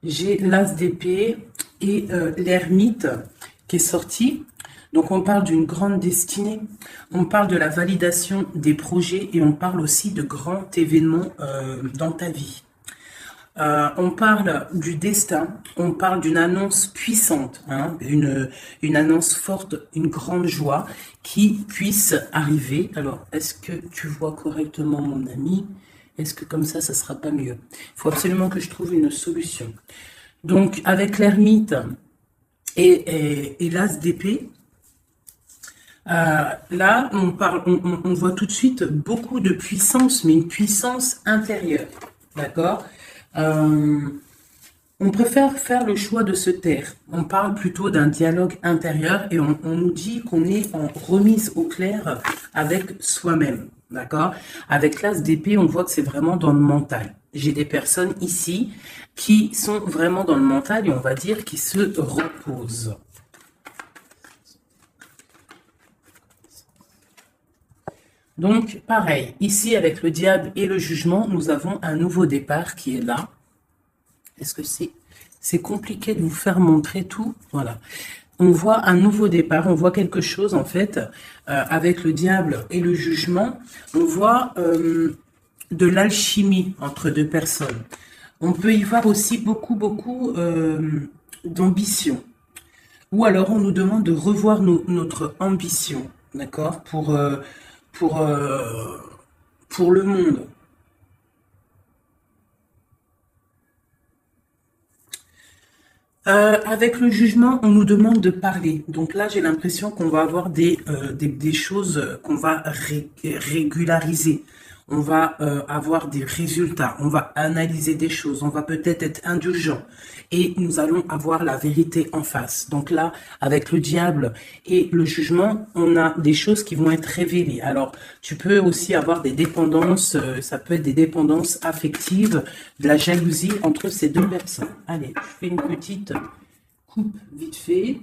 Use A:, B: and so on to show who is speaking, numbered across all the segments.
A: J'ai l'As d'épée et l'ermite qui est sorti. Donc on parle d'une grande destinée, on parle de la validation des projets et on parle aussi de grands événements dans ta vie. On parle du destin, on parle d'une annonce puissante, hein, une annonce forte, une grande joie qui puisse arriver. Alors, est-ce que tu vois correctement mon ami? Est-ce que comme ça sera pas mieux? Il faut absolument que je trouve une solution. Donc, avec l'ermite et l'as d'épée, là, on voit tout de suite beaucoup de puissance, mais une puissance intérieure. D'accord. Euh, on préfère faire le choix de se taire. On parle plutôt d'un dialogue intérieur et on nous dit qu'on est en remise au clair avec soi-même. D'accord? Avec l'as d'épée, on voit que c'est vraiment dans le mental. J'ai des personnes ici qui sont vraiment dans le mental et on va dire qui se reposent. Donc, pareil, ici avec le diable et le jugement, nous avons un nouveau départ qui est là. Est-ce que c'est compliqué de vous faire montrer tout? Voilà. On voit un nouveau départ, on voit quelque chose en fait, avec le diable et le jugement, on voit de l'alchimie entre deux personnes. On peut y voir aussi beaucoup d'ambition. Ou alors on nous demande de revoir notre ambition, d'accord, pour, euh, pour le monde. Avec le jugement, on nous demande de parler. Donc là, j'ai l'impression qu'on va avoir des choses qu'on va régulariser. On va avoir des résultats. On va analyser des choses. On va peut-être être indulgent. Et nous allons avoir la vérité en face. Donc là, avec le diable et le jugement, on a des choses qui vont être révélées. Alors, tu peux aussi avoir des dépendances. Ça peut être des dépendances affectives, de la jalousie entre ces deux personnes. Allez, je fais une petite coupe vite fait.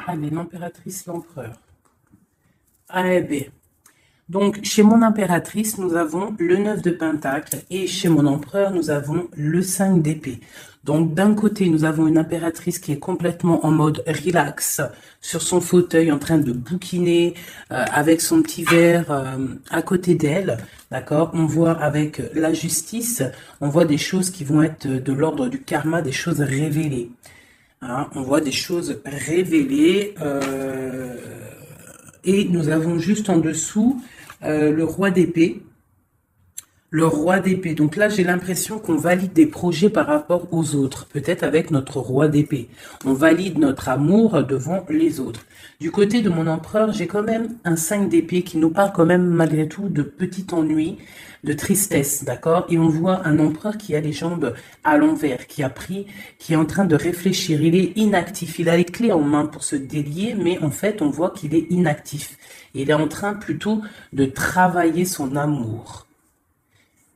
A: Allez, l'impératrice, l'empereur. Allez, bien. Donc, chez mon impératrice, nous avons le 9 de Pentacle et chez mon empereur, nous avons le 5 d'épée. Donc, d'un côté, nous avons une impératrice qui est complètement en mode relax sur son fauteuil en train de bouquiner avec son petit verre à côté d'elle. D'accord? On voit avec la justice, on voit des choses qui vont être de l'ordre du karma, des choses révélées. Hein, on voit des choses révélées et nous avons juste en dessous le roi d'épée. Le roi d'épée. Donc là, j'ai l'impression qu'on valide des projets par rapport aux autres. Peut-être avec notre roi d'épée. On valide notre amour devant les autres. Du côté de mon empereur, j'ai quand même un 5 d'épée qui nous parle quand même malgré tout de petit ennui, de tristesse, d'accord? Et on voit un empereur qui a les jambes à l'envers, qui a pris, qui est en train de réfléchir. Il est inactif. Il a les clés en main pour se délier, mais en fait, on voit qu'il est inactif. Il est en train plutôt de travailler son amour.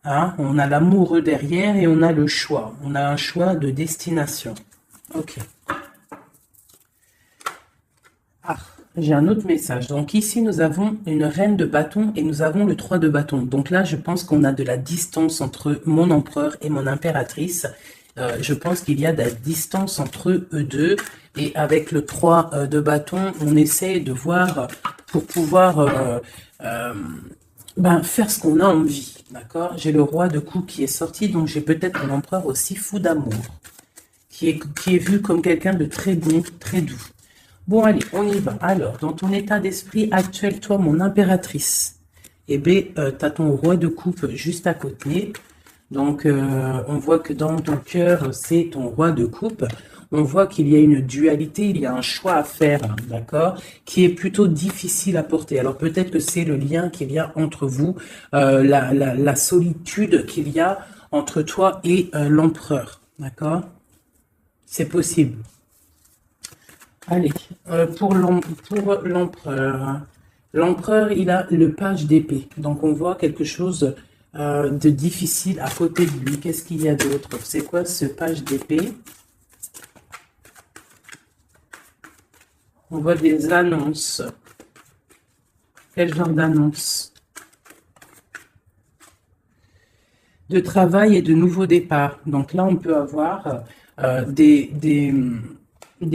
A: Hein, on a l'amoureux derrière et on a le choix. On a un choix de destination. Ok. Ah, j'ai un autre message. Donc ici, nous avons une reine de bâton et nous avons le 3 de bâton. Donc là, je pense qu'on a de la distance entre mon empereur et mon impératrice. Je pense qu'il y a de la distance entre eux deux. Et avec le 3 de bâton, on essaie de voir pour pouvoir faire ce qu'on a envie. D'accord? J'ai le roi de coups qui est sorti, donc j'ai peut-être un empereur aussi fou d'amour, qui est vu comme quelqu'un de très bon, très doux. Bon, allez, on y va. Alors, dans ton état d'esprit actuel, toi, mon impératrice, eh bien, tu as ton roi de coupe juste à côté. Donc, on voit que dans ton cœur, c'est ton roi de coupe. On voit qu'il y a une dualité, il y a un choix à faire, hein, d'accord, qui est plutôt difficile à porter. Alors, peut-être que c'est le lien qu'il y a entre vous, la solitude qu'il y a entre toi et l'empereur, d'accord? C'est possible. Allez, pour l'empereur, l'empereur, il a le page d'épée. Donc, on voit quelque chose de difficile à côté de lui. Qu'est-ce qu'il y a d'autre? C'est quoi ce page d'épée? On voit des annonces. Quel genre d'annonce? de travail et de nouveaux départs. Donc là, on peut avoir des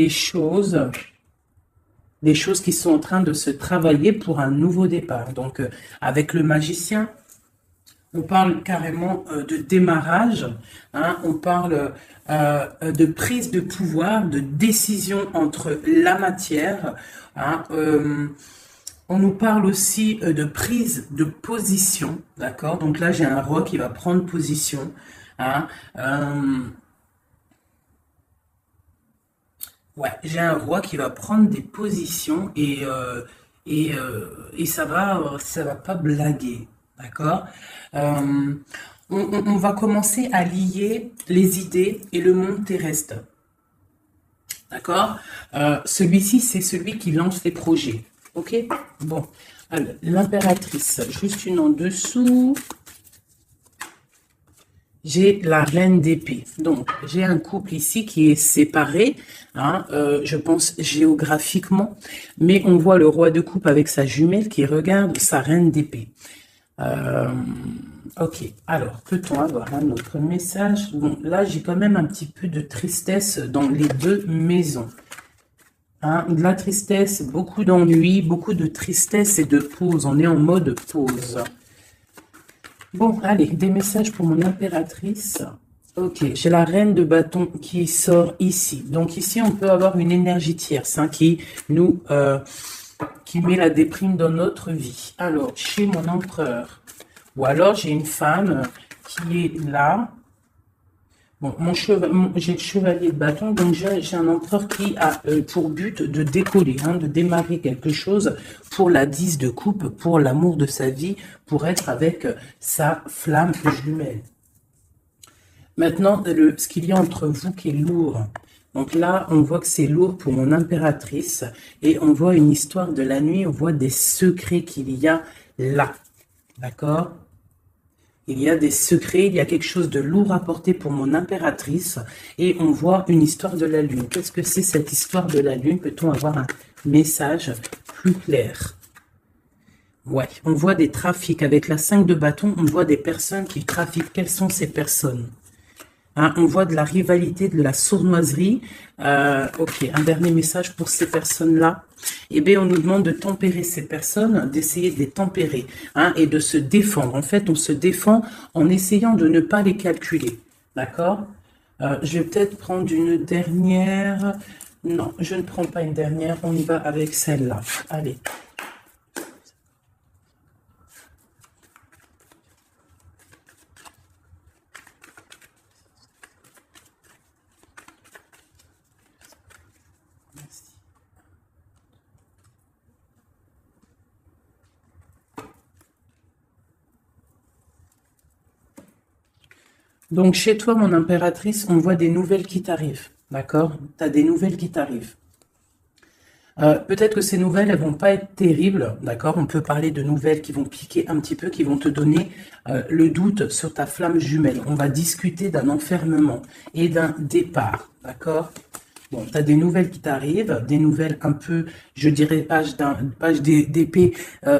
A: choses qui sont en train de se travailler pour un nouveau départ. Donc, avec le magicien, on parle carrément de démarrage, hein, on parle de prise de pouvoir, de décision entre la matière, hein, on nous parle aussi de prise de position, d'accord? Donc là, j'ai un roi qui va prendre position, hein, ouais, j'ai un roi qui va prendre des positions et ça va pas blaguer, d'accord? Euh, on va commencer à lier les idées et le monde terrestre, d'accord? Celui-ci, c'est celui qui lance les projets, ok? Bon, alors, l'impératrice, juste une en dessous. J'ai la reine d'épée. Donc, j'ai un couple ici qui est séparé, hein, je pense géographiquement, mais on voit le roi de coupe avec sa jumelle qui regarde sa reine d'épée. Ok, alors, peut-on avoir un autre message? Bon, là, j'ai quand même un petit peu de tristesse dans les deux maisons. Hein, de la tristesse, beaucoup d'ennui, beaucoup de tristesse et de pause. On est en mode pause. Bon, allez, des messages pour mon impératrice. Ok, j'ai la reine de bâton qui sort ici. Donc ici, on peut avoir une énergie tierce hein, qui met la déprime dans notre vie. Alors, chez mon empereur, ou alors j'ai une femme qui est là. Bon, j'ai le chevalier de bâton, donc j'ai un empereur qui a pour but de décoller, hein, de démarrer quelque chose pour la 10 de coupe, pour l'amour de sa vie, pour être avec sa flamme jumelle. Maintenant, ce qu'il y a entre vous qui est lourd. Donc là, on voit que c'est lourd pour mon impératrice et on voit une histoire de la nuit, on voit des secrets qu'il y a là. D'accord ? Il y a des secrets, il y a quelque chose de lourd à porter pour mon impératrice et on voit une histoire de la lune. Qu'est-ce que c'est cette histoire de la lune? Peut-on avoir un message plus clair? Ouais, on voit des trafics. Avec la 5 de bâton, on voit des personnes qui trafiquent. Quelles sont ces personnes? Hein, on voit de la rivalité, de la sournoiserie. Ok, un dernier message pour ces personnes-là. Eh bien, on nous demande de tempérer ces personnes, d'essayer de les tempérer hein, et de se défendre. En fait, on se défend en essayant de ne pas les calculer. D'accord? Je vais peut-être prendre une dernière. Non, je ne prends pas une dernière. On y va avec celle-là. Allez. Donc, chez toi, mon impératrice, on voit des nouvelles qui t'arrivent. D'accord? Tu as des nouvelles qui t'arrivent. Peut-être que ces nouvelles, elles vont pas être terribles. D'accord? On peut parler de nouvelles qui vont piquer un petit peu, qui vont te donner le doute sur ta flamme jumelle. On va discuter d'un enfermement et d'un départ. D'accord? Bon, tu as des nouvelles qui t'arrivent, des nouvelles un peu, je dirais, page d'épée.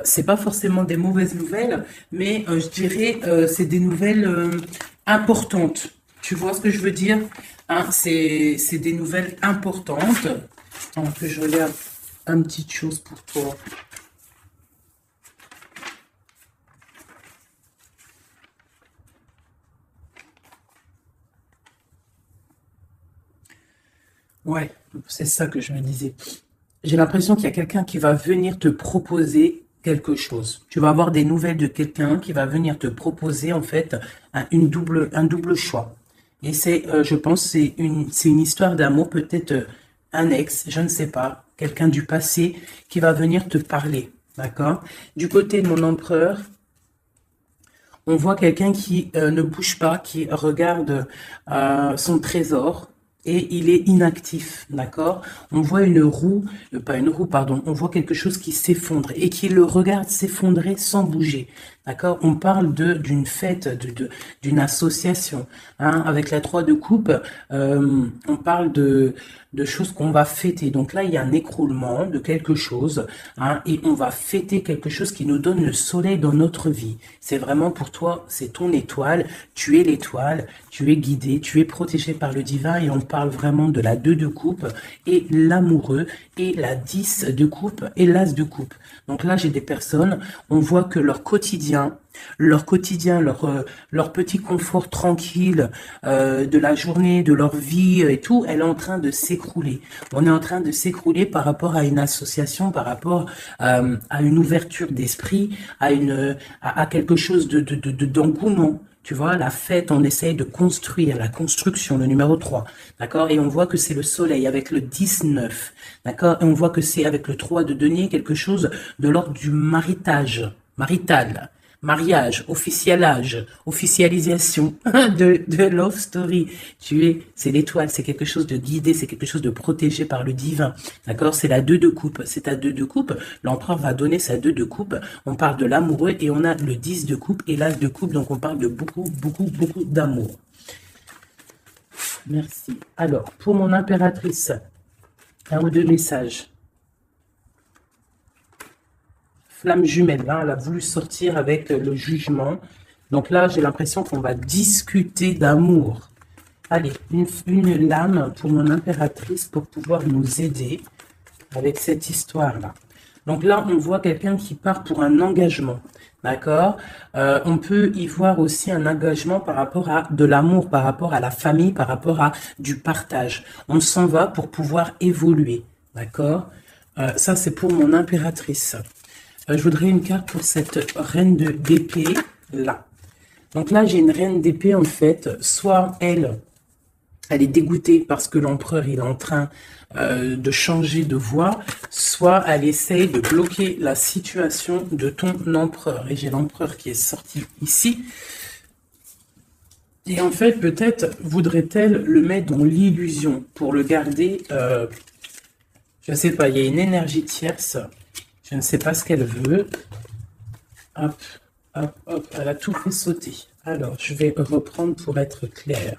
A: C'est pas forcément des mauvaises nouvelles, mais je dirais, c'est des nouvelles importantes. Tu vois ce que je veux dire? Hein, c'est des nouvelles importantes. Attends que je regarde une petite chose pour toi. Ouais, c'est ça que je me disais. J'ai l'impression qu'il y a quelqu'un qui va venir te proposer quelque chose. Tu vas avoir des nouvelles de quelqu'un qui va venir te proposer en fait un double choix. Et c'est, je pense, c'est une histoire d'amour, peut-être un ex, je ne sais pas, quelqu'un du passé qui va venir te parler, d'accord? Du côté de mon empereur, on voit quelqu'un qui ne bouge pas, qui regarde son trésor et il est inactif, d'accord? On voit une roue, pas une roue, pardon, on voit quelque chose qui s'effondre et qui le regarde s'effondrer sans bouger. D'accord? On parle d'une fête, d'une association. Hein. Avec la 3 de coupe, on parle de choses qu'on va fêter. Donc là, il y a un écroulement de quelque chose, hein, et on va fêter quelque chose qui nous donne le soleil dans notre vie. C'est vraiment pour toi, c'est ton étoile. Tu es l'étoile, tu es guidé, tu es protégé par le divin, et on parle vraiment de la 2 de coupe et l'amoureux et la 10 de coupe et l'as de coupe. Donc là, j'ai des personnes, on voit que leur quotidien, leur petit confort tranquille de la journée, de leur vie et tout, elle est en train de s'écrouler. On est en train de s'écrouler par rapport à une association, par rapport à une ouverture d'esprit, à quelque chose d'engouement. Tu vois, la fête, on essaye de construire, la construction, le numéro 3, d'accord? Et on voit que c'est le soleil avec le 19, d'accord? Et on voit que c'est avec le 3 de denier quelque chose de l'ordre du marital, mariage, officialisation de love story. C'est l'étoile, c'est quelque chose de guidé, c'est quelque chose de protégé par le divin. D'accord? C'est la 2 de coupe. C'est à 2 de coupe. L'empereur va donner sa 2 de coupe. On parle de l'amoureux et on a le 10 de coupe et l'as de coupe. Donc on parle de beaucoup, beaucoup, beaucoup d'amour. Merci. Alors, pour mon impératrice, un ou deux messages. Flamme jumelle, hein, elle a voulu sortir avec le jugement. Donc là, j'ai l'impression qu'on va discuter d'amour. Allez, une lame pour mon impératrice pour pouvoir nous aider avec cette histoire-là. Donc là, on voit quelqu'un qui part pour un engagement. D'accord? On peut y voir aussi un engagement par rapport à de l'amour, par rapport à la famille, par rapport à du partage. On s'en va pour pouvoir évoluer. D'accord? Ça, c'est pour mon impératrice. Je voudrais une carte pour cette reine d'épée là. Donc là, j'ai une reine d'épée en fait. Soit elle est dégoûtée parce que l'empereur il est en train de changer de voie, soit elle essaye de bloquer la situation de ton empereur. Et j'ai l'empereur qui est sorti ici. Et en fait, peut-être voudrait-elle le mettre dans l'illusion pour le garder. Je ne sais pas, il y a une énergie tierce. Je ne sais pas ce qu'elle veut. Hop, hop, hop, elle a tout fait sauter. Alors, je vais reprendre pour être clair.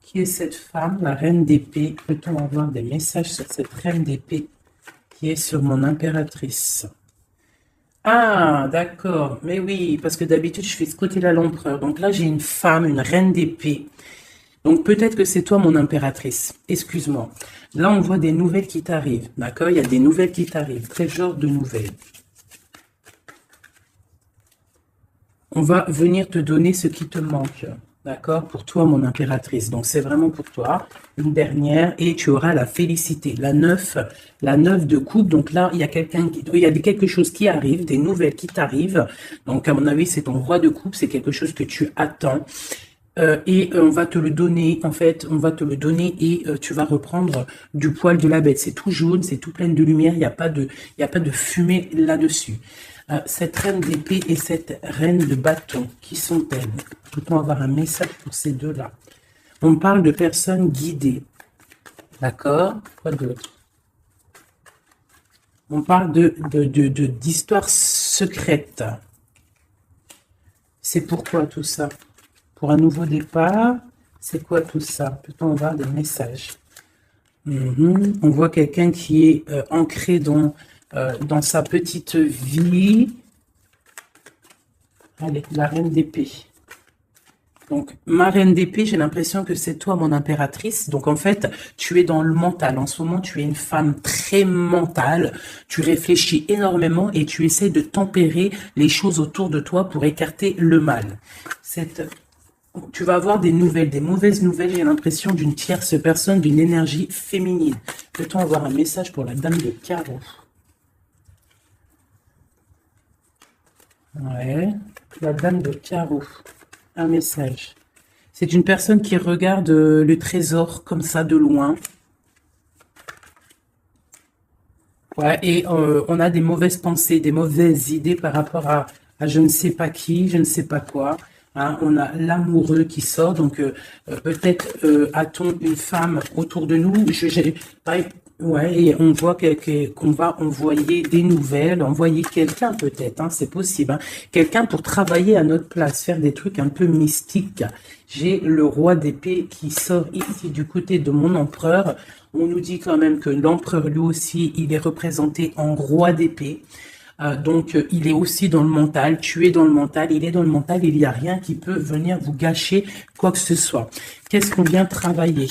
A: Qui est cette femme, la reine d'épée? Peut-on avoir des messages sur cette reine d'épée qui est sur mon impératrice? Ah, d'accord. Mais oui, parce que d'habitude, je fais ce côté-là l'empereur. Donc là, j'ai une femme, une reine d'épée. Donc peut-être que c'est toi mon impératrice, excuse-moi. Là on voit des nouvelles qui t'arrivent, d'accord? Il y a des nouvelles qui t'arrivent, quel genre de nouvelles? On va venir te donner ce qui te manque, d'accord? Pour toi mon impératrice, donc c'est vraiment pour toi. Une dernière et tu auras la félicité, la 9 de coupe. Donc là il y a quelque chose qui arrive, des nouvelles qui t'arrivent. Donc à mon avis c'est ton roi de coupe, c'est quelque chose que tu attends. Et on va te le donner, en fait, on va te le donner et tu vas reprendre du poil de la bête. C'est tout jaune, c'est tout plein de lumière, il n'y a pas de fumée là-dessus. Cette reine d'épée et cette reine de bâton, qui sont-elles? Peut-on avoir un message pour ces deux-là? On parle de personnes guidées. D'accord? Quoi d'autre? On parle d'histoires secrètes. C'est pourquoi tout ça? Pour un nouveau départ, c'est quoi tout ça? Peut-on avoir des messages? On voit quelqu'un qui est ancré dans sa petite vie. Allez, la reine d'épée. Donc, ma reine d'épée, j'ai l'impression que c'est toi, mon impératrice. Donc, en fait, tu es dans le mental. En ce moment, tu es une femme très mentale. Tu réfléchis énormément et tu essaies de tempérer les choses autour de toi pour écarter le mal. Tu vas avoir des nouvelles, des mauvaises nouvelles, j'ai l'impression d'une tierce personne, d'une énergie féminine. Peut-on avoir un message pour la dame de carreau? Ouais, la dame de carreau. Un message. C'est une personne qui regarde le trésor comme ça de loin. Ouais, et on a des mauvaises pensées, des mauvaises idées par rapport à je ne sais pas qui, je ne sais pas quoi. Hein, on a l'amoureux qui sort, donc peut-être a-t-on une femme autour de nous. Ouais, et on voit qu'on va envoyer des nouvelles, envoyer quelqu'un peut-être, hein, c'est possible, hein. Quelqu'un pour travailler à notre place, faire des trucs un peu mystiques. J'ai le roi d'épée qui sort ici du côté de mon empereur. On nous dit quand même que l'empereur lui aussi, il est représenté en roi d'épée. Donc, il est aussi dans le mental, tu es dans le mental, il est dans le mental, il n'y a rien qui peut venir vous gâcher quoi que ce soit. Qu'est-ce qu'on vient travailler?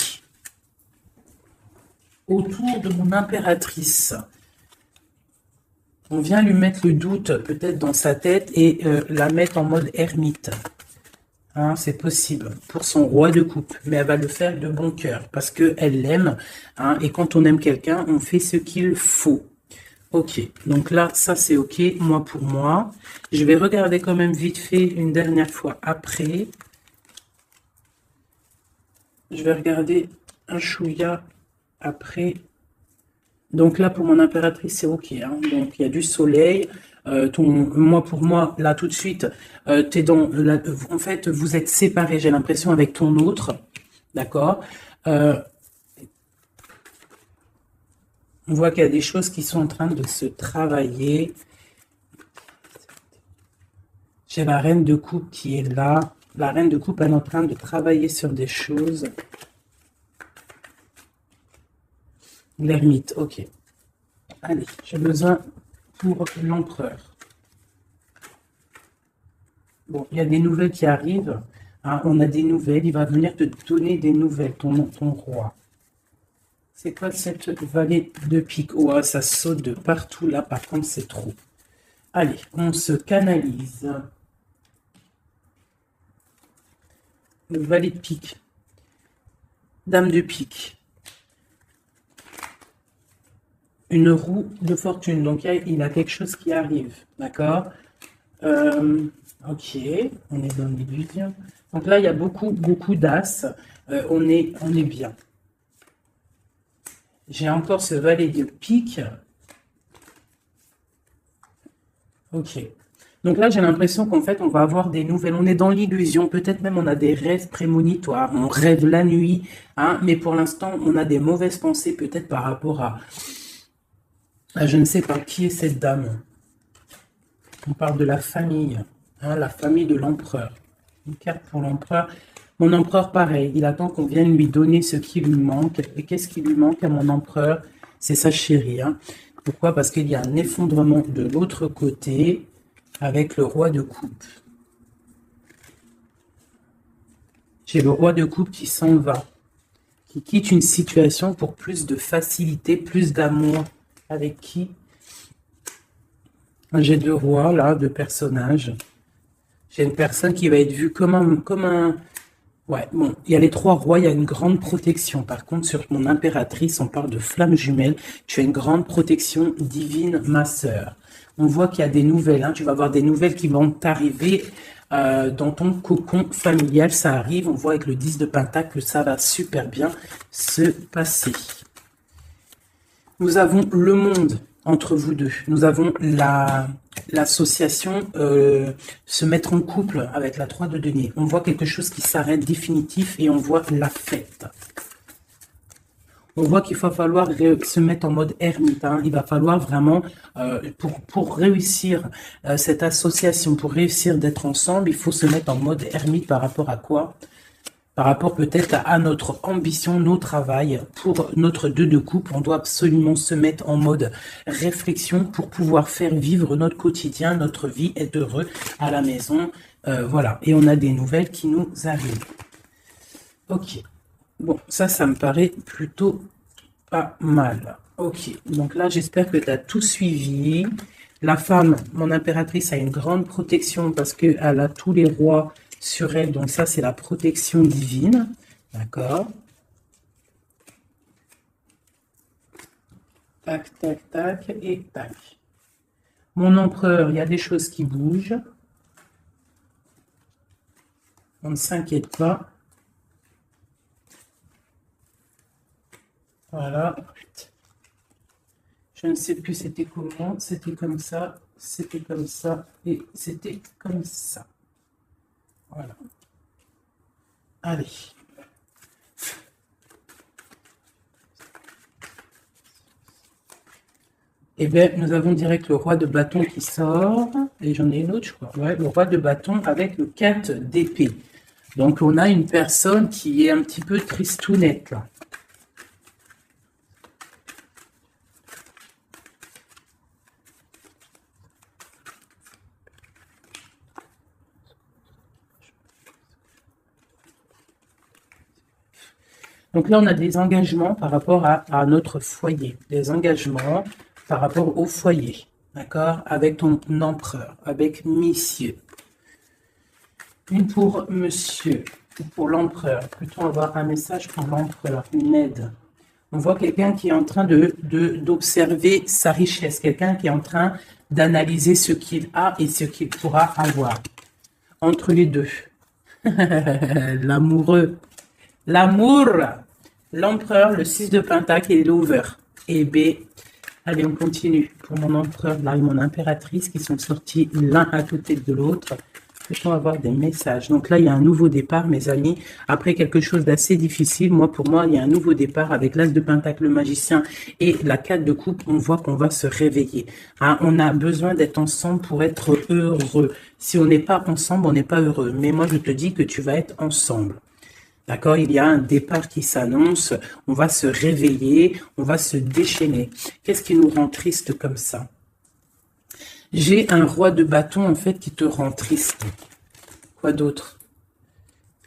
A: Autour de mon impératrice. On vient lui mettre le doute peut-être dans sa tête et la mettre en mode ermite. Hein, c'est possible pour son roi de coupe, mais elle va le faire de bon cœur parce qu'elle l'aime. Hein, et quand on aime quelqu'un, on fait ce qu'il faut. Ok, donc là, ça c'est ok, moi pour moi. Je vais regarder quand même vite fait une dernière fois après. Je vais regarder un chouïa après. Donc là, pour mon impératrice, c'est ok. Hein. Donc il y a du soleil. Moi, pour moi, là tout de suite, t'es dans. En fait, vous êtes séparés. J'ai l'impression avec ton autre, d'accord. On voit qu'il y a des choses qui sont en train de se travailler. J'ai la reine de coupe qui est là. La reine de coupe elle est en train de travailler sur des choses. L'ermite, ok. Allez, j'ai besoin pour l'empereur. Bon, il y a des nouvelles qui arrivent. Hein, on a des nouvelles. Il va venir te donner des nouvelles, ton roi. C'est quoi cette vallée de pique? Oh, ça saute de partout là. Par contre, c'est trop. Allez, on se canalise. Le valet de pique. Dame de pique. Une roue de fortune. Donc, il a quelque chose qui arrive. D'accord. Ok, on est dans l'illusion. Donc là, il y a beaucoup d'as. On est bien. J'ai encore ce valet de pique. Ok. Donc là, j'ai l'impression qu'en fait, on va avoir des nouvelles. On est dans l'illusion. Peut-être même on a des rêves prémonitoires. On rêve la nuit. Hein, mais pour l'instant, on a des mauvaises pensées peut-être par rapport à je ne sais pas qui est cette dame. On parle de la famille. Hein, la famille de l'empereur. Une carte pour l'empereur. Mon empereur, pareil, il attend qu'on vienne lui donner ce qui lui manque. Et qu'est-ce qui lui manque à mon empereur? C'est sa chérie. Hein. Pourquoi? Parce qu'il y a un effondrement de l'autre côté avec le roi de coupe. J'ai le roi de coupe qui s'en va, qui quitte une situation pour plus de facilité, plus d'amour. Avec qui? J'ai deux rois, là, deux personnages. J'ai une personne qui va être vue comme un. Ouais, bon, il y a les trois rois, il y a une grande protection. Par contre, sur mon impératrice, on parle de flamme jumelle. Tu as une grande protection divine, ma sœur. On voit qu'il y a des nouvelles. Hein. Tu vas avoir des nouvelles qui vont t'arriver dans ton cocon familial. Ça arrive. On voit avec le 10 de Pentacle que ça va super bien se passer. Nous avons le monde entre vous deux. Nous avons l'association se mettre en couple avec la 3 de denier. On voit quelque chose qui s'arrête définitif et on voit la fête. On voit qu'il va falloir se mettre en mode ermite. Hein. Il va falloir vraiment, pour réussir cette association, pour réussir d'être ensemble, il faut se mettre en mode ermite par rapport à quoi? Par rapport peut-être à notre ambition, nos travail. Pour notre 2 de coupe, on doit absolument se mettre en mode réflexion pour pouvoir faire vivre notre quotidien, notre vie, être heureux à la maison. Voilà, et on a des nouvelles qui nous arrivent. Ok, bon, ça me paraît plutôt pas mal. Ok, donc là, j'espère que tu as tout suivi. La femme, mon impératrice, a une grande protection parce qu'elle a tous les rois sur elle. Donc ça, c'est la protection divine. D'accord. Tac, tac, tac et tac. Mon empereur, il y a des choses qui bougent. On ne s'inquiète pas. Voilà. Je ne sais plus c'était comment. C'était comme ça. C'était comme ça. Et c'était comme ça. Voilà. Allez. Eh bien, nous avons direct le roi de bâton qui sort. Et j'en ai une autre, je crois. Ouais, le roi de bâton avec le 4 d'épée. Donc, on a une personne qui est un petit peu tristounette, là. Donc là, on a des engagements par rapport à notre foyer. Des engagements par rapport au foyer. D'accord? Avec ton empereur, avec messieurs. Une pour monsieur, ou pour l'empereur. Plutôt avoir un message pour l'empereur, une aide. On voit quelqu'un qui est en train d'observer sa richesse. Quelqu'un qui est en train d'analyser ce qu'il a et ce qu'il pourra avoir. Entre les deux. L'amoureux. L'amour. L'empereur, le 6 de pentacle et l'over. Et B. Allez, on continue. Pour mon empereur, là, et mon impératrice qui sont sortis l'un à côté de l'autre. Peut-on avoir des messages? Donc là, il y a un nouveau départ, mes amis. Après quelque chose d'assez difficile, pour moi, il y a un nouveau départ avec l'as de pentacle, le magicien et la 4 de coupe. On voit qu'on va se réveiller. Hein, on a besoin d'être ensemble pour être heureux. Si on n'est pas ensemble, on n'est pas heureux. Mais moi, je te dis que tu vas être ensemble. D'accord? Il y a un départ qui s'annonce, on va se réveiller, on va se déchaîner. Qu'est-ce qui nous rend triste comme ça? J'ai un roi de bâton, en fait, qui te rend triste. Quoi d'autre?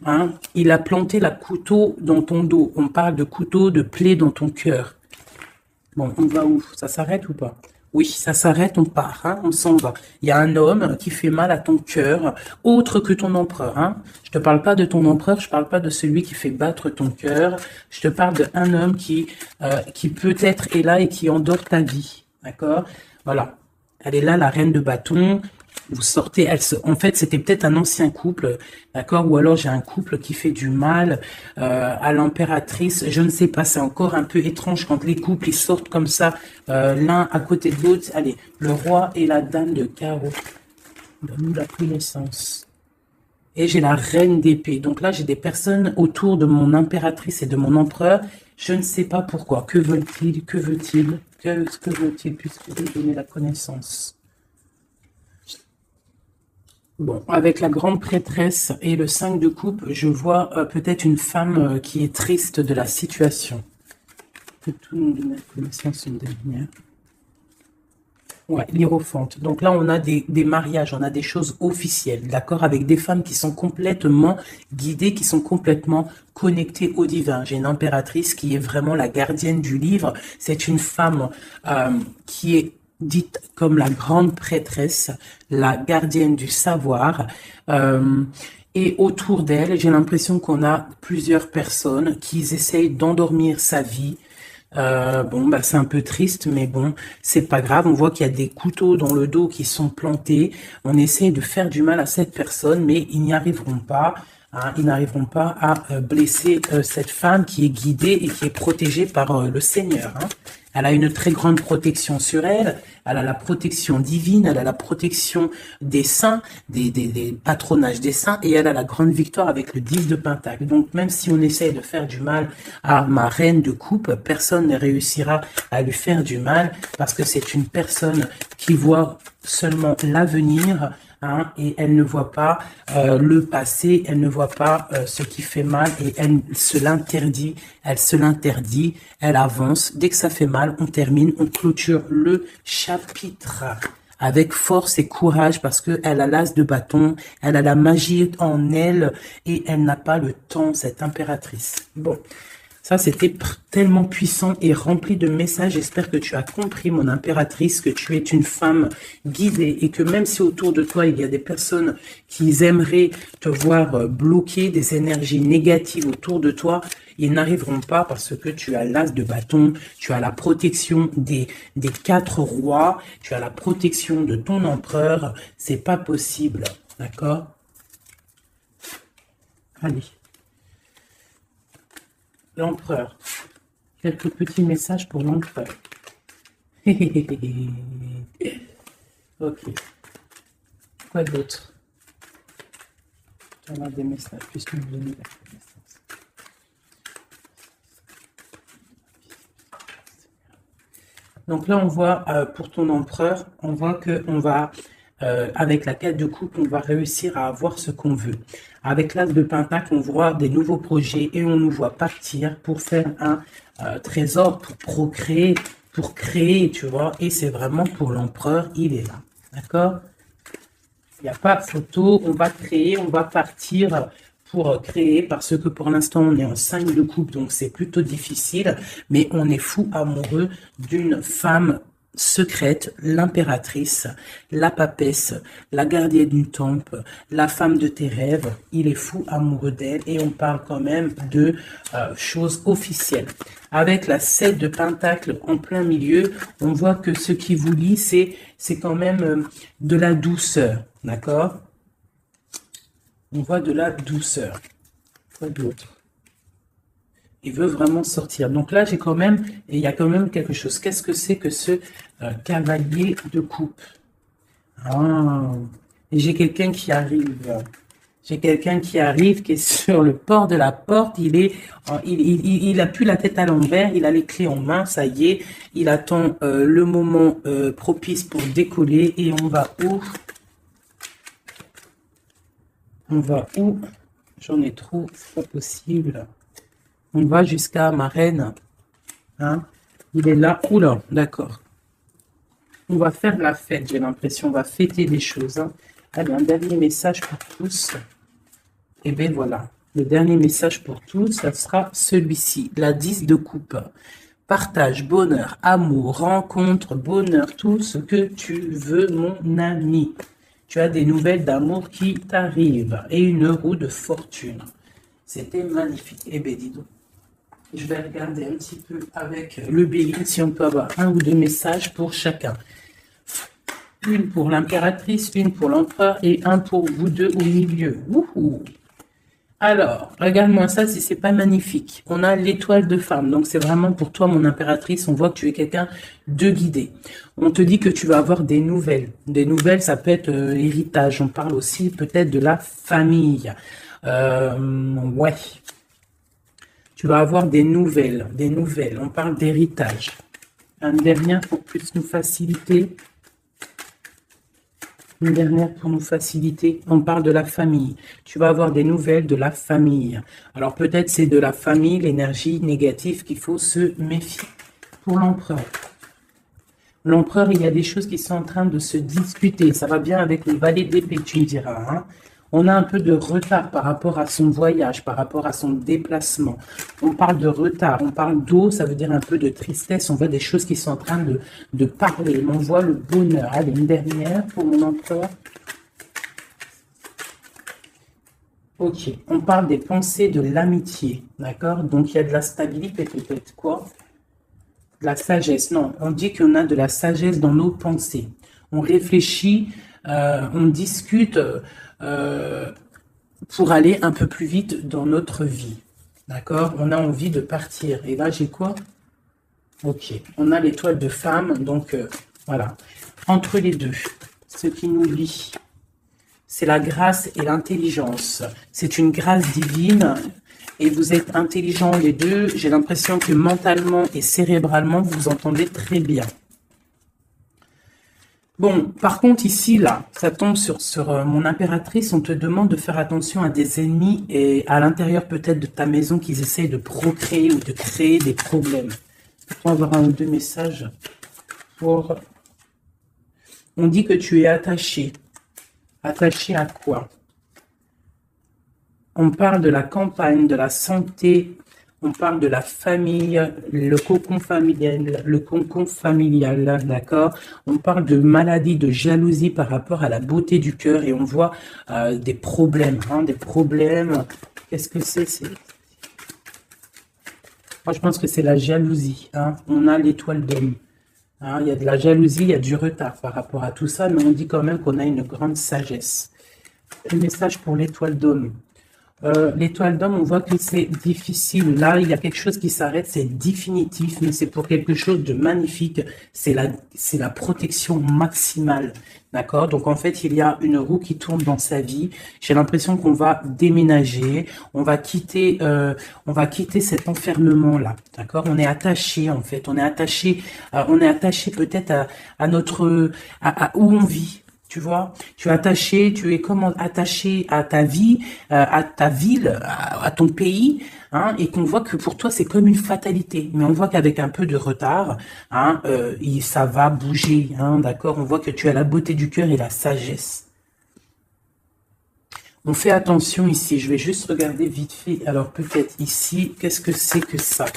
A: Hein? Il a planté la couteau dans ton dos. On parle de couteau, de plaie dans ton cœur. Bon, on va où? Ça s'arrête ou pas? Oui, ça s'arrête, on part, hein, on s'en va. Il y a un homme qui fait mal à ton cœur, autre que ton empereur. Hein. Je te parle pas de ton empereur, je parle pas de celui qui fait battre ton cœur. Je te parle d'un homme qui peut-être est là et qui endort ta vie. D'accord? Voilà. Elle est là, la reine de bâton. Vous sortez, en fait, c'était peut-être un ancien couple, d'accord? Ou alors j'ai un couple qui fait du mal à l'impératrice. Je ne sais pas, c'est encore un peu étrange quand les couples ils sortent comme ça, l'un à côté de l'autre. Allez, le roi et la dame de carreau. Donne-nous la connaissance. Et j'ai la reine d'épée. Donc là, j'ai des personnes autour de mon impératrice et de mon empereur. Je ne sais pas pourquoi. Que veulent-ils? Que veut-il? Que veut-il puisque vous donner la connaissance? Bon, avec la grande prêtresse et le 5 de coupe, je vois peut-être une femme qui est triste de la situation. Peut-tout nous donner la connaissance une dernière. Ouais, l'hiérophante. Donc là, on a des mariages, on a des choses officielles, d'accord, avec des femmes qui sont complètement guidées, qui sont complètement connectées au divin. J'ai une impératrice qui est vraiment la gardienne du livre. C'est une femme qui est dite comme la grande prêtresse, la gardienne du savoir. Et autour d'elle, j'ai l'impression qu'on a plusieurs personnes qui essayent d'endormir sa vie. Bon, bah, c'est un peu triste, mais bon, c'est pas grave. On voit qu'il y a des couteaux dans le dos qui sont plantés. On essaie de faire du mal à cette personne, mais ils n'y arriveront pas. Hein, ils n'arriveront pas à blesser cette femme qui est guidée et qui est protégée par le Seigneur. Hein. Elle a une très grande protection sur elle. Elle a la protection divine, elle a la protection des saints, des patronages des saints, et elle a la grande victoire avec le 10 de pentacle. Donc même si on essaye de faire du mal à ma reine de coupe, personne ne réussira à lui faire du mal, parce que c'est une personne qui voit seulement l'avenir, hein, et elle ne voit pas le passé, elle ne voit pas ce qui fait mal, et elle se l'interdit, elle avance. Dès que ça fait mal, on termine, on clôture le chapitre avec force et courage, parce que elle a l'as de bâton, elle a la magie en elle, et elle n'a pas le temps, cette impératrice. Bon. Ça, c'était tellement puissant et rempli de messages. J'espère que tu as compris, mon impératrice, que tu es une femme guidée et que même si autour de toi, il y a des personnes qui aimeraient te voir bloquer, des énergies négatives autour de toi, ils n'arriveront pas parce que tu as l'as de bâton, tu as la protection des 4 rois, tu as la protection de ton empereur. C'est pas possible, d'accord? Allez. L'empereur. Quelques petits messages pour l'empereur. Ok. Quoi d'autre? On a des messages, puisque nous donnons la connaissance. Donc là, on voit pour ton empereur, on voit que on va, avec la 4 de coupe, on va réussir à avoir ce qu'on veut. Avec l'as de pentacle, on voit des nouveaux projets et on nous voit partir pour faire un trésor, pour procréer, pour créer, tu vois. Et c'est vraiment pour l'empereur, il est là. D'accord? Il n'y a pas photo, on va créer, on va partir pour créer, parce que pour l'instant, on est en 5 de coupe, donc c'est plutôt difficile, mais on est fou amoureux d'une femme secrète, l'impératrice, la papesse, la gardienne du temple, la femme de tes rêves. Il est fou amoureux d'elle et on parle quand même de choses officielles. Avec la 7 de pentacle en plein milieu, on voit que ce qui vous lie, c'est quand même de la douceur, d'accord? On voit de la douceur. Quoi d'autre? Il veut vraiment sortir. Donc là, j'ai quand même, et il y a quand même quelque chose. Qu'est-ce que c'est que ce cavalier de coupe? Ah, et j'ai quelqu'un qui arrive. J'ai quelqu'un qui arrive, qui est sur le port de la porte. Il a plus la tête à l'envers. Il a les clés en main. Ça y est. Il attend le moment propice pour décoller. Et on va où? On va où? J'en ai trop. C'est pas possible. On va jusqu'à ma reine. Hein? Il est là. Oula, d'accord. On va faire la fête, j'ai l'impression. On va fêter des choses. Hein. Allez, un dernier message pour tous. Et bien voilà. Le dernier message pour tous, ça sera celui-ci. La 10 de coupe. Partage, bonheur, amour, rencontre, bonheur, tout ce que tu veux, mon ami. Tu as des nouvelles d'amour qui t'arrivent. Et une roue de fortune. C'était magnifique. Eh bien, dis donc. Je vais regarder un petit peu avec le Béline si on peut avoir un ou deux messages pour chacun. Une pour l'impératrice, une pour l'empereur et un pour vous deux au milieu. Wouhou! Alors, regarde-moi ça si c'est pas magnifique. On a l'étoile de femme, donc c'est vraiment pour toi, mon impératrice. On voit que tu es quelqu'un de guidé. On te dit que tu vas avoir des nouvelles. Des nouvelles, ça peut être héritage. On parle aussi peut-être de la famille. Ouais. Tu vas avoir des nouvelles, des nouvelles. On parle d'héritage. Un dernier pour plus nous faciliter. Une dernière pour nous faciliter. On parle de la famille. Tu vas avoir des nouvelles de la famille. Alors peut-être c'est de la famille, l'énergie négative qu'il faut se méfier. Pour l'empereur. L'empereur, il y a des choses qui sont en train de se discuter. Ça va bien avec le valet d'épée, tu me diras. Hein? On a un peu de retard par rapport à son voyage, par rapport à son déplacement. On parle de retard, on parle d'eau, ça veut dire un peu de tristesse. On voit des choses qui sont en train de parler. On voit le bonheur. Allez, une dernière pour mon empereur. Ok, on parle des pensées de l'amitié, d'accord? Donc, il y a de la stabilité peut-être, quoi? De la sagesse. Non, on dit qu'on a de la sagesse dans nos pensées. On réfléchit, on discute pour aller un peu plus vite dans notre vie. D'accord? On a envie de partir. Et là, j'ai quoi? Ok. On a l'étoile de femme. Donc, voilà. Entre les deux, ce qui nous lie, c'est la grâce et l'intelligence. C'est une grâce divine. Et vous êtes intelligents les deux. J'ai l'impression que mentalement et cérébralement, vous vous entendez très bien. Bon, par contre, ici, là, ça tombe sur mon impératrice. On te demande de faire attention à des ennemis et à l'intérieur peut-être de ta maison qu'ils essayent de procréer ou de créer des problèmes. On va avoir un ou deux messages pour... On dit que tu es attaché. Attaché à quoi? On parle de la campagne, de la santé, on parle de la famille, le cocon familial, d'accord? On parle de maladie, de jalousie par rapport à la beauté du cœur et on voit des problèmes, hein, des problèmes. Qu'est-ce que c'est? Moi, je pense que c'est la jalousie. Hein. On a l'étoile d'homme. Hein, il y a de la jalousie, il y a du retard par rapport à tout ça, mais on dit quand même qu'on a une grande sagesse. Un message pour l'étoile d'homme. L'étoile d'homme, on voit que c'est difficile. Là, il y a quelque chose qui s'arrête, c'est définitif, mais c'est pour quelque chose de magnifique. C'est la protection maximale. D'accord? Donc, en fait, il y a une roue qui tourne dans sa vie. J'ai l'impression qu'on va déménager. On va quitter cet enfermement-là. D'accord? On est attaché, en fait. On est attaché peut-être à notre, où on vit. Tu vois, tu es attaché, tu es comment attaché à ta vie, à ta ville, à ton pays, hein, et qu'on voit que pour toi c'est comme une fatalité. Mais on voit qu'avec un peu de retard, hein, ça va bouger, hein, d'accord. On voit que tu as la beauté du cœur et la sagesse. On fait attention ici. Je vais juste regarder vite fait. Alors peut-être ici, qu'est-ce que c'est que ça?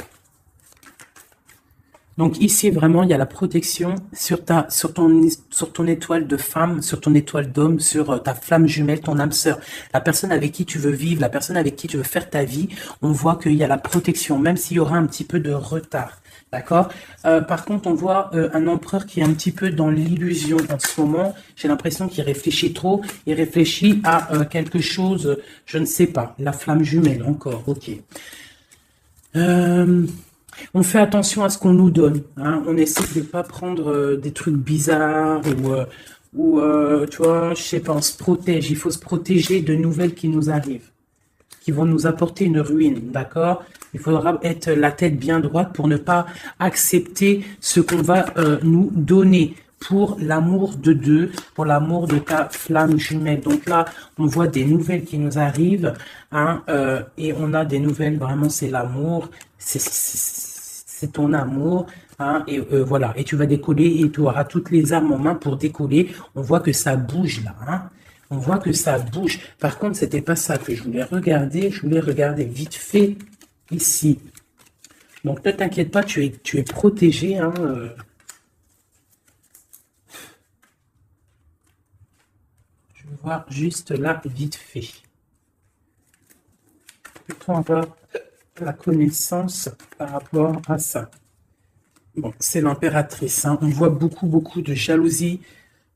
A: Donc ici, vraiment, il y a la protection sur ton étoile de femme, sur ton étoile d'homme, sur ta flamme jumelle, ton âme sœur, la personne avec qui tu veux vivre, la personne avec qui tu veux faire ta vie. On voit qu'il y a la protection, même s'il y aura un petit peu de retard. D'accord. Par contre, on voit un empereur qui est un petit peu dans l'illusion en ce moment. J'ai l'impression qu'il réfléchit trop. Il réfléchit à quelque chose, je ne sais pas. La flamme jumelle, encore, ok. On fait attention à ce qu'on nous donne. Hein. On essaie de ne pas prendre des trucs bizarres ou tu vois, je sais pas, on se protège. Il faut se protéger de nouvelles qui nous arrivent, qui vont nous apporter une ruine, d'accord? Il faudra être la tête bien droite pour ne pas accepter ce qu'on va nous donner pour l'amour de Dieu, pour l'amour de ta flamme jumelle. Donc là, on voit des nouvelles qui nous arrivent, hein, et on a des nouvelles, vraiment, c'est l'amour, c'est ton amour, hein, et voilà. Et tu vas décoller et tu auras toutes les armes en main pour décoller. On voit que ça bouge là, hein. On voit que ça bouge. Par contre, c'était pas ça que je voulais regarder. Je voulais regarder vite fait ici. Donc, ne t'inquiète pas, tu es protégé, hein, Je vais voir juste là, vite fait. Peut-on avoir la connaissance par rapport à ça? Bon, c'est l'impératrice. Hein. On voit beaucoup de jalousie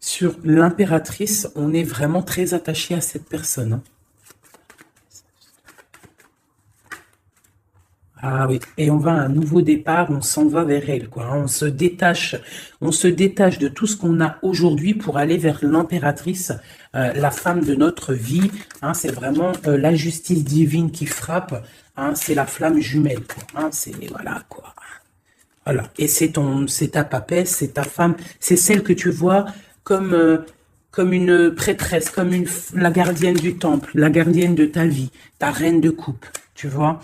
A: sur l'impératrice. On est vraiment très attaché à cette personne. Hein. Ah oui, et on va à un nouveau départ, on s'en va vers elle, quoi. Hein. On se détache de tout ce qu'on a aujourd'hui pour aller vers l'impératrice, la femme de notre vie. Hein. C'est vraiment la justice divine qui frappe. Hein. C'est la flamme jumelle, quoi. Hein. C'est voilà, quoi. Voilà. Et c'est ta papesse, c'est ta femme, c'est celle que tu vois comme une prêtresse, comme la gardienne du temple, la gardienne de ta vie, ta reine de coupe, tu vois.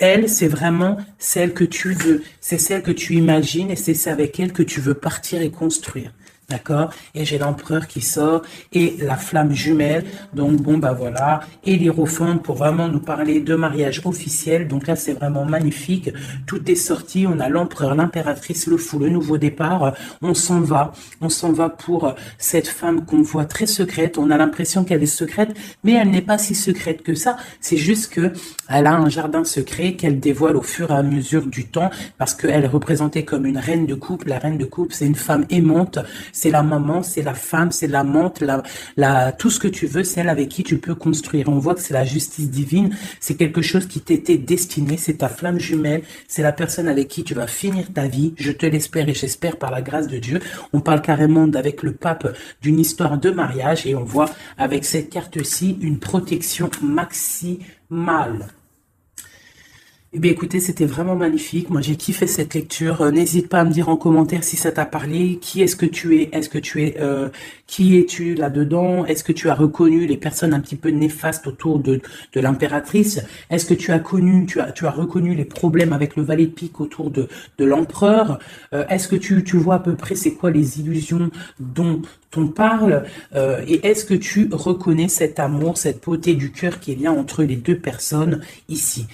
A: Elle, c'est vraiment celle que tu veux, c'est celle que tu imagines et c'est avec elle que tu veux partir et construire. D'accord? Et j'ai l'empereur qui sort et la flamme jumelle. Donc, bon, bah voilà. Et l'hiérophante pour vraiment nous parler de mariage officiel. Donc là, c'est vraiment magnifique. Tout est sorti. On a l'empereur, l'impératrice, le fou, le nouveau départ. On s'en va. On s'en va pour cette femme qu'on voit très secrète. On a l'impression qu'elle est secrète, mais elle n'est pas si secrète que ça. C'est juste que elle a un jardin secret qu'elle dévoile au fur et à mesure du temps parce qu'elle est représentée comme une reine de coupe. La reine de coupe, c'est une femme aimante. C'est la maman, c'est la femme, c'est l'amante, tout ce que tu veux, celle avec qui tu peux construire. On voit que c'est la justice divine, c'est quelque chose qui t'était destiné, c'est ta flamme jumelle, c'est la personne avec qui tu vas finir ta vie. Je te l'espère et j'espère par la grâce de Dieu. On parle carrément avec le pape d'une histoire de mariage et on voit avec cette carte-ci une protection maximale. Eh bien, écoutez, c'était vraiment magnifique. Moi, j'ai kiffé cette lecture. N'hésite pas à me dire en commentaire si ça t'a parlé. Qui est-ce que tu es? Qui es-tu là-dedans? Est-ce que tu as reconnu les personnes un petit peu néfastes autour de l'impératrice? Est-ce que tu as reconnu les problèmes avec le valet de pique autour de l'empereur? Est-ce que tu vois à peu près c'est quoi les illusions dont on parle? Et est-ce que tu reconnais cet amour, cette beauté du cœur qu'il y a entre les deux personnes ici?